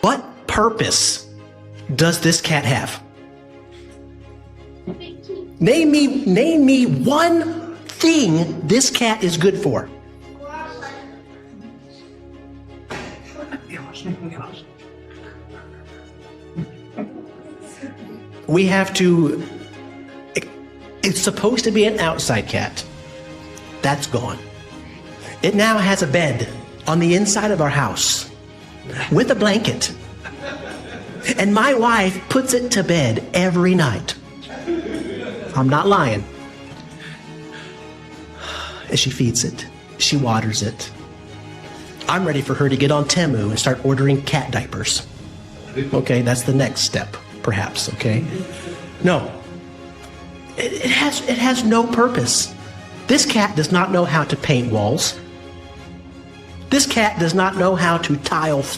What purpose does this cat have? Name me one thing this cat is good for. We have to, it's supposed to be an outside cat. That's gone. It now has a bed on the inside of our house with a blanket. And my wife puts it to bed every night. I'm not lying. And she feeds it. She waters it. I'm ready for her to get on Temu and start ordering cat diapers. Okay, that's the next step, perhaps, okay? No. It has no purpose. This cat does not know how to paint walls. This cat does not know how to tile floors.